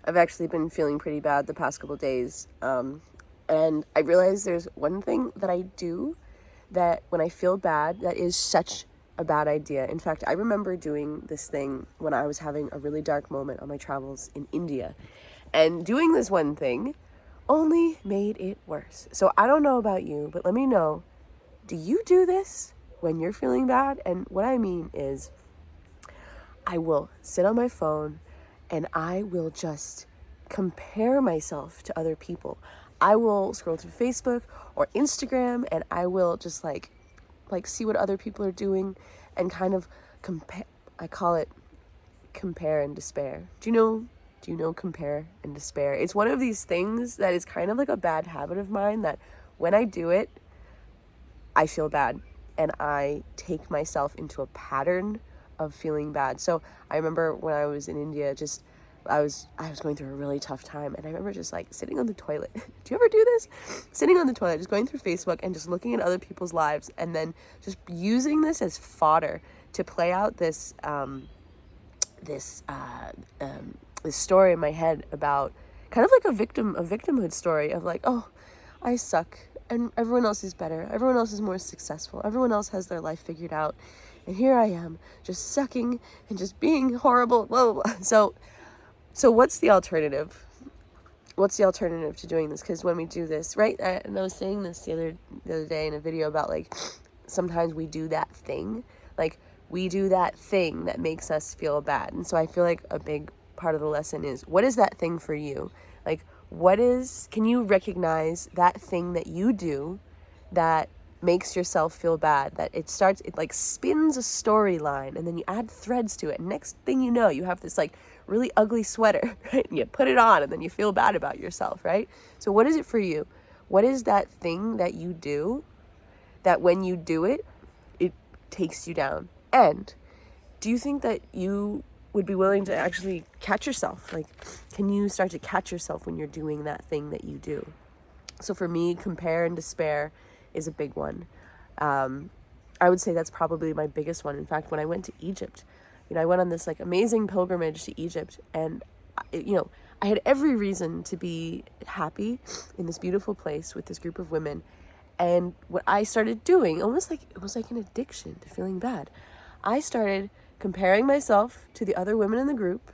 I've actually been feeling pretty bad the past couple days. And I realized there's one thing that I do that when I feel bad, that is such a bad idea. In fact, I remember doing this thing when I was having a really dark moment on my travels in India. And doing this one thing only made it worse. So I don't know about you, but let me know, do you do this when you're feeling bad? And what I mean is, I will sit on my phone and I will just compare myself to other people. I will scroll through Facebook or Instagram and I will just like see what other people are doing and kind of compare. I call it compare and despair. Do you know compare and despair? It's one of these things that is kind of like a bad habit of mine that when I do it, I feel bad and I take myself into a pattern of feeling bad. So I remember when I was in India, I was going through a really tough time, and I remember just like sitting on the toilet. Do you ever do this? Sitting on the toilet, just going through Facebook and just looking at other people's lives, and then just using this as fodder to play out this story in my head about kind of like a victimhood story of like, oh, I suck and everyone else is better. Everyone else is more successful. Everyone else has their life figured out. And here I am just sucking and just being horrible. Blah, blah, blah. So what's the alternative? What's the alternative to doing this? Because when we do this, right? And I was saying this the other day in a video about like, sometimes we do that thing. Like we do that thing that makes us feel bad. And so I feel like a big part of the lesson is, what is that thing for you? Like, can you recognize that thing that you do that makes yourself feel bad, that it like spins a storyline and then you add threads to it. And next thing you know, you have this like really ugly sweater, right? And you put it on and then you feel bad about yourself, right? So what is it for you? What is that thing that you do that when you do it, it takes you down? And do you think that you would be willing to actually catch yourself? Like, can you start to catch yourself when you're doing that thing that you do? So for me, compare and despair is a big one. I would say that's probably my biggest one. In fact, when I went to Egypt, I went on this like amazing pilgrimage to Egypt, and I had every reason to be happy in this beautiful place with this group of women. And what I started doing, almost like it was like an addiction to feeling bad, I started comparing myself to the other women in the group.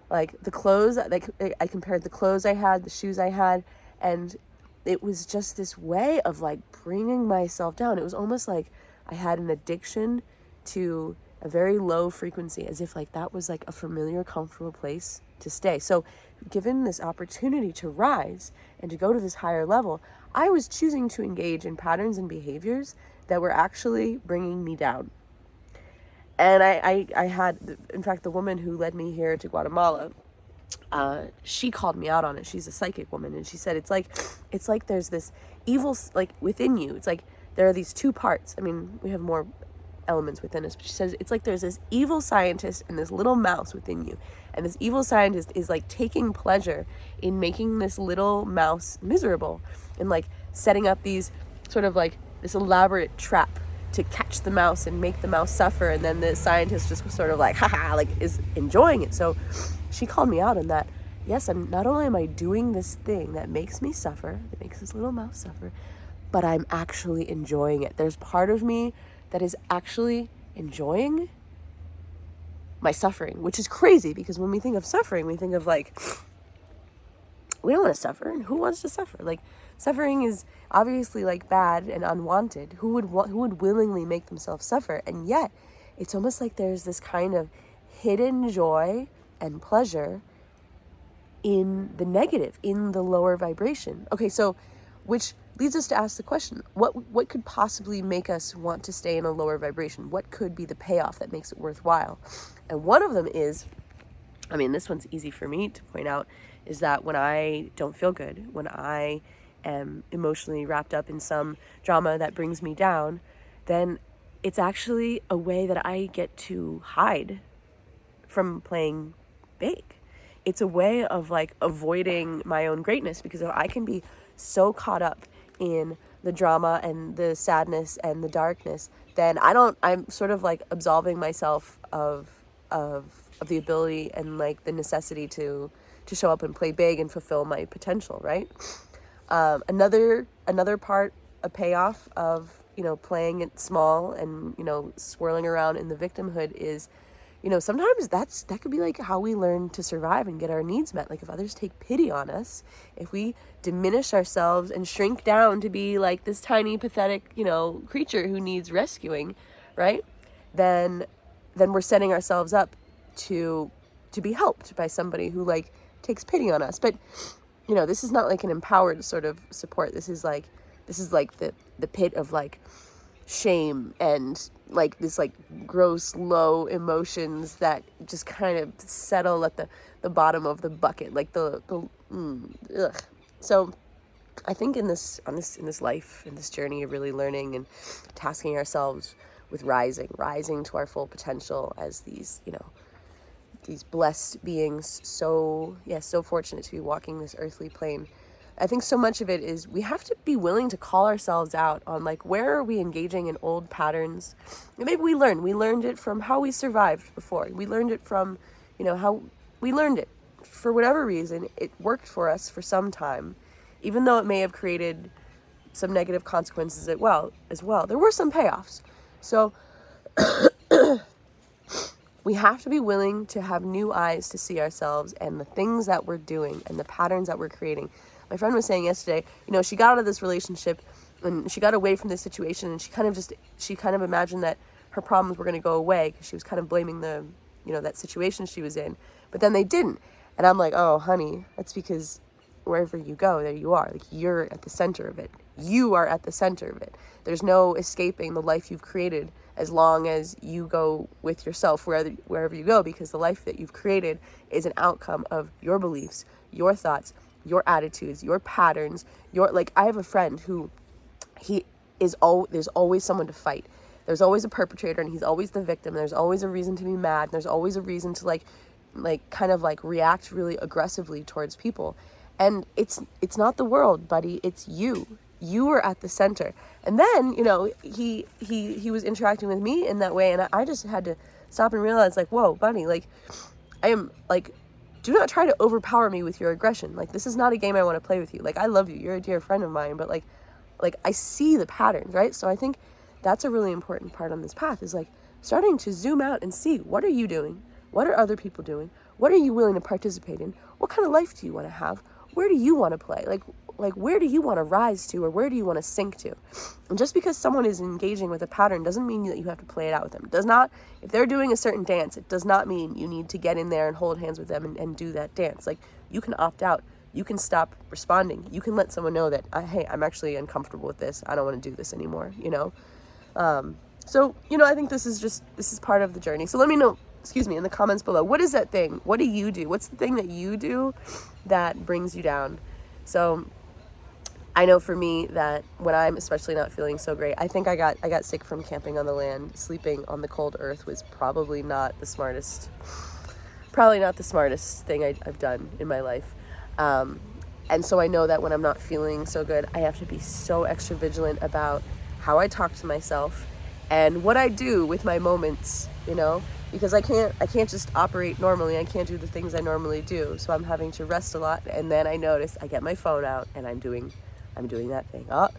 Like the clothes, like I compared the clothes I had, the shoes I had, and it was just this way of like bringing myself down. It was almost like I had an addiction to a very low frequency, as if like that was like a familiar, comfortable place to stay. So given this opportunity to rise and to go to this higher level, I was choosing to engage in patterns and behaviors that were actually bringing me down. And I had, in fact, the woman who led me here to Guatemala, she called me out on it. She's a psychic woman, and she said it's like there's this evil like within you. It's like there are these two parts. I mean, we have more elements within us, but she says it's like there's this evil scientist and this little mouse within you, and this evil scientist is like taking pleasure in making this little mouse miserable and like setting up these sort of like this elaborate trap to catch the mouse and make the mouse suffer, and then the scientist just sort of like like is enjoying it. So she called me out on that. Yes, not only am I doing this thing that makes me suffer, that makes this little mouse suffer, but I'm actually enjoying it. There's part of me that is actually enjoying my suffering, which is crazy because when we think of suffering, we think of like, we don't want to suffer, and who wants to suffer? Like, suffering is obviously like bad and unwanted. Who would willingly make themselves suffer? And yet, it's almost like there's this kind of hidden joy and pleasure in the negative, in the lower vibration. Okay, so which leads us to ask the question, what could possibly make us want to stay in a lower vibration? What could be the payoff that makes it worthwhile? And one of them is, I mean, this one's easy for me to point out, is that when I don't feel good, when I am emotionally wrapped up in some drama that brings me down, then it's actually a way that I get to hide from playing big. It's a way of like avoiding my own greatness, because if I can be so caught up in the drama and the sadness and the darkness, then I'm sort of like absolving myself of of the ability and like the necessity to show up and play big and fulfill my potential, right? Another part, a payoff of, you know, playing it small and, you know, swirling around in the victimhood is, you know, sometimes that could be like how we learn to survive and get our needs met. Like if others take pity on us, if we diminish ourselves and shrink down to be like this tiny, pathetic, you know, creature who needs rescuing, right? Then we're setting ourselves up to be helped by somebody who like takes pity on us. But, you know, this is not like an empowered sort of support. This is like the pit of like shame and like this like gross low emotions that just kind of settle at the bottom of the bucket, like ugh. So I think in this life, in this journey of really learning and tasking ourselves with rising to our full potential as these, you know, these blessed beings, so fortunate to be walking this earthly plane. I think so much of it is we have to be willing to call ourselves out on like, where are we engaging in old patterns? And maybe we learned it from how we survived before. We learned it from, you know, how we learned it for whatever reason. It worked for us for some time, even though it may have created some negative consequences as well. There were some payoffs. So we have to be willing to have new eyes to see ourselves and the things that we're doing and the patterns that we're creating. My friend was saying yesterday, you know, she got out of this relationship and she got away from this situation, and she kind of imagined that her problems were going to go away because she was kind of blaming the, you know, that situation she was in. But then they didn't. And I'm like, oh, honey, that's because wherever you go, there you are. Like, you're at the center of it. You are at the center of it. There's no escaping the life you've created as long as you go with yourself wherever you go, because the life that you've created is an outcome of your beliefs, your thoughts, your attitudes, your patterns. Like, I have a friend who there's always someone to fight. There's always a perpetrator, and he's always the victim. There's always a reason to be mad. There's always a reason to like kind of like react really aggressively towards people. And it's not the world, buddy. It's you. You are at the center. And then, you know, he was interacting with me in that way, and I just had to stop and realize, like, whoa, buddy, like, I am like, do not try to overpower me with your aggression. Like, this is not a game I want to play with you. Like, I love you. You're a dear friend of mine, but like I see the patterns, right? So I think that's a really important part on this path, is like starting to zoom out and see, what are you doing? What are other people doing? What are you willing to participate in? What kind of life do you want to have? Where do you want to play? Like where do you want to rise to, or where do you want to sink to? And just because someone is engaging with a pattern doesn't mean that you have to play it out with them. It does not, if they're doing a certain dance, it does not mean you need to get in there and hold hands with them and do that dance. Like, you can opt out. You can stop responding. You can let someone know that, hey, I'm actually uncomfortable with this. I don't want to do this anymore, you know? So, you know, I think this is part of the journey. So let me know, in the comments below, what is that thing? What do you do? What's the thing that you do that brings you down? So I know for me that when I'm especially not feeling so great, I think I got sick from camping on the land. Sleeping on the cold earth was probably not the smartest thing I've done in my life. And so I know that when I'm not feeling so good, I have to be so extra vigilant about how I talk to myself and what I do with my moments, you know, because I can't just operate normally. I can't do the things I normally do. So I'm having to rest a lot. And then I notice I get my phone out and I'm doing that thing. Oh,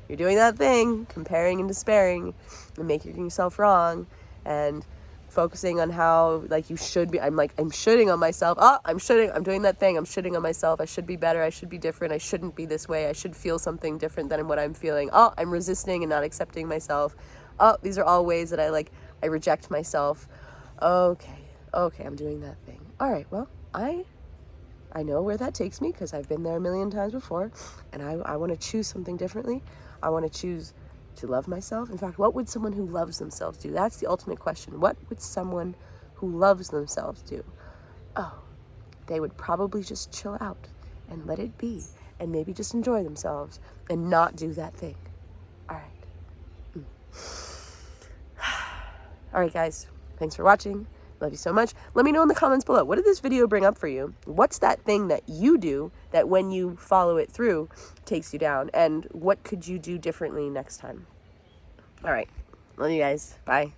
you're doing that thing, comparing and despairing and making yourself wrong and focusing on how like you should be. I'm shitting on myself. I'm doing that thing. I'm shitting on myself. I should be better. I should be different. I shouldn't be this way. I should feel something different than what I'm feeling. I'm resisting and not accepting myself. These are all ways that I reject myself. Okay, I'm doing that thing. All right, well, I know where that takes me because I've been there a million times before, and I want to choose something differently. I want to choose to love myself. In fact, what would someone who loves themselves do? That's the ultimate question. What would someone who loves themselves do? They would probably just chill out and let it be and maybe just enjoy themselves and not do that thing. All right. All right, guys. Thanks for watching. Love you so much. Let me know in the comments below. What did this video bring up for you? What's that thing that you do that when you follow it through takes you down? And what could you do differently next time? All right. Love you guys. Bye.